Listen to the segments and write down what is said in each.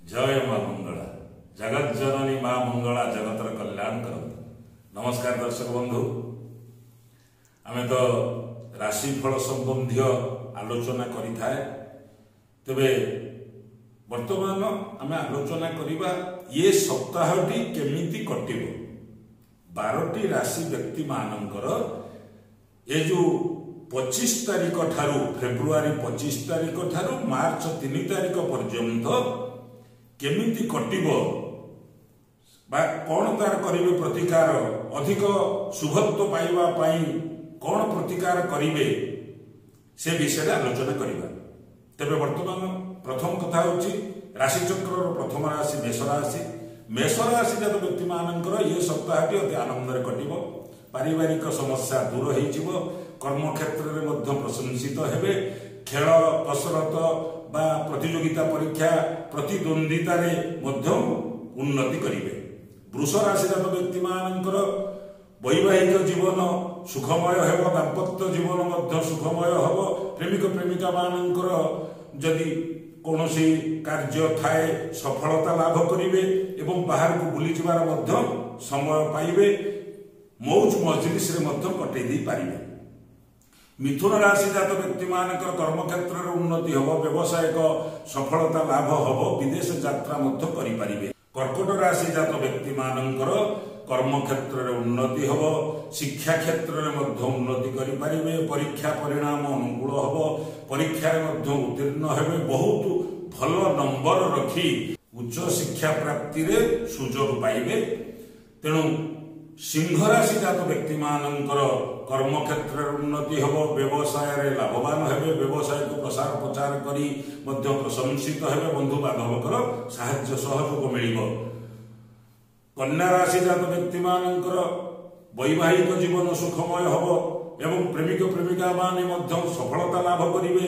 जय माँ मंगला जगत जननी माँ मंगला जगतर कल्याण कर। नमस्कार दर्शक बंधु, आमे तो राशिफल संबंधी आलोचना करिथाए। तेबे वर्तमान आमे आलोचना करिबा ये सप्ताहटी केमिति कटिबो। 12टी राशि व्यक्ति मानकर ए जो 25 तारिख ठारू फेब्रुआरी 25 तारिख ठारू मार्च 3 तारिख पर्यंत केमिति कटिबो बा कौन तार करिवे प्रतिकार अधिक शुभत्व पाइबा पाई कौन प्रतिकार करिवे से विषय आलोचना करिबा। तेबे वर्तमान प्रथम कथा होची राशि चक्र प्रथम राशि मेष राशि। मेष राशि जात व्यक्ति मानकर ये सप्ताहटी अति आनंदरे कटिबो। पारिवारिक समस्या दूर होइजिवो। कर्म क्षेत्र रे मध्य प्रशंसित हेबे। खेल कसरत बा प्रतियोगिता परीक्षा प्रतिद्वंदिता रे मध्य उन्नति करिवे। वृष राशि जात व्यक्ति मानकर वैवाहिक जीवन सुखमय हेबो। दाम्पत्य जीवन मध्य सुखमय हेबो। प्रेमिक प्रेमिका मानकर जदि कौनसी कार्य थाए सफलता लाभ करिवे एवं बाहर को बुली जिबार मध्य समय पाइबे। मौज मजलिस रे मध्य कटै दै पारिबे। मिथुन राशि जात व्यक्ति मानकर कर्म क्षेत्र रे उन्नति हेबो। व्यवसायिक सफलता लाभ हेबो। विदेश यात्रा मध्य करि पारिबे। कर्कट राशि जात व्यक्ति मानकर कर्म क्षेत्र रे उन्नति हेबो। शिक्षा क्षेत्र रे मध्य उन्नति करि पारिबे। परीक्षा परिणाम अनुकूल हेबो। परीक्षा रे मध्य उत्तीर्ण हेबे। बहुत भलो नंबर रखी उच्च शिक्षा प्राप्ति रे सुजोग पाइबे। तेणु सिंह राशि जात व्यक्ति मानकर कर्म क्षेत्र रे उन्नति हेबो। व्यवसाय रे लाभवान हेबे। व्यवसाय को प्रसार प्रचार करी मध्य प्रशंसित हेबे। बंधु बांधवकर साहाय्य सहयोग मिलिबो। कन्या राशि जात व्यक्ति मानकर वैवाहिक जीवन सुखमय हेबो एवं प्रेमिक प्रेमिका माने मध्य सफलता लाभ करिवे।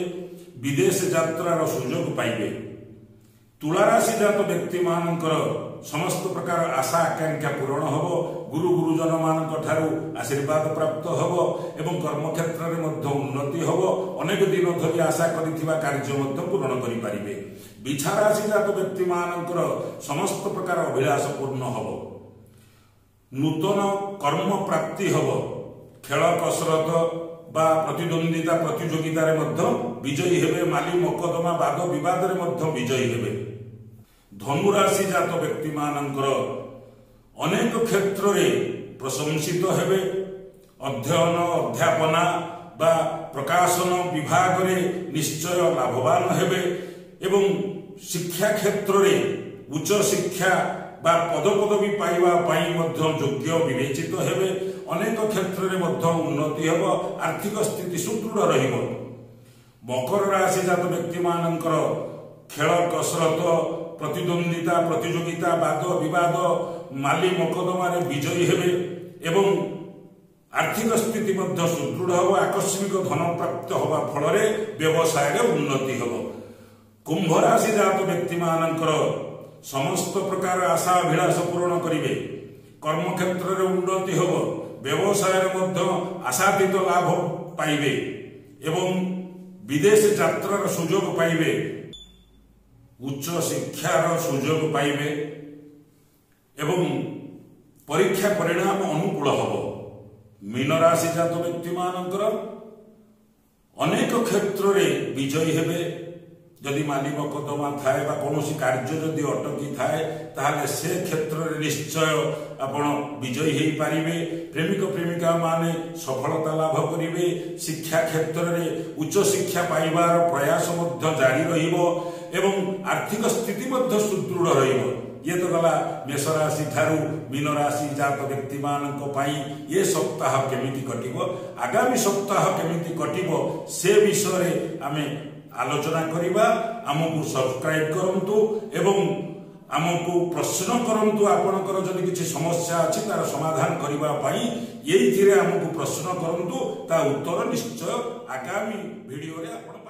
विदेश यात्रार सुजोग पाइबे। तुला राशि जात व्यक्ति मानकर समस्त प्रकार आशा आकांक्षा पूरण हेबो। गुरु गुरुजन मानक ठारू आशीर्वाद प्राप्त हेबो एवं कर्म क्षेत्र रे मध्य उन्नति हेबो। अनेक दिन धरि आशा करिथिबा कार्य मध्य पूर्ण करि पारिबे। बिछा राशि जात व्यक्ति मानकर समस्त प्रकार अभिलाष पूर्ण हेबो। नूतन कर्म प्राप्ति हेबो। खेल कसरत बा प्रतिद्वंदिता प्रतियोगिता रे मध्य विजयी हेबे। माली मकदमा वाद विवाद रे मध्य विजयी हेबे। धनु राशि जात व्यक्ति मानकर अनेक क्षेत्र रे प्रशंसित हेबे। अध्ययन अध्यापना बा प्रकाशन विभाग रे निश्चय लाभवान हेबे एवं शिक्षा क्षेत्र रे उच्च शिक्षा बा पद पदवी पाइबा पाई मध्य योग्य विवेचित हेबे। अनेक क्षेत्र रे मध्य उन्नति हेबो। आर्थिक स्थिति सुदृढ़ रहिबो। मकर राशि जात व्यक्ति मानकर खेल कसरत प्रतिद्वंदिता प्रतियोगिता वाद विवाद माली मकदमा रे विजयी हेबे एवं आर्थिक स्थिति मध्य सुदृढ़ हेबो। आकस्मिक धन प्राप्त होबा फल रे व्यवसाय रे उन्नति हेबो। कुंभ राशि जात व्यक्ति मानकर समस्त प्रकार आशा अभिलाष पूर्ण करिवे। कर्म क्षेत्र रे उन्नति हेबो। व्यवसाय रे मध्य आशातीत लाभ पाइबे एवं विदेश यात्रार सुजोग पाइबे। उच्च शिक्षार सुजोग पाइबे एवं परीक्षा परिणाम अनुकूल हेबो। मीन राशि जात व्यक्ति मानकर अनेक क्षेत्र रे विजयी हेबे। जदि माली मकदमा थाए बा कौनसी कार्य जदि अटकी थाए ताहले से क्षेत्र रे निश्चय आपण विजयी हेई पारिबे। प्रेमिक प्रेमिका माने सफलता लाभ करिवे। शिक्षा क्षेत्र रे उच्च शिक्षा पाइबार प्रयास मध्य जारी रहिबो एवं आर्थिक स्थिति मध्य सुदृढ़ रहिबो। ये तो गला मेष राशि ठारू मीन राशि जात व्यक्ति मानक पाई ये सप्ताह केमिति कटिबो। आगामी सप्ताह केमिति कटिबो से विषय रे आमे आलोचना करिबा। आमको सब्सक्राइब करंतु एवं आमको प्रश्न करंतु। आपनकर जदि किछि समस्या अछि तार समाधान करिबा पई एइथिरे आमको प्रश्न करंतु। ता उत्तर निश्चय आगामी वीडियो रे आपण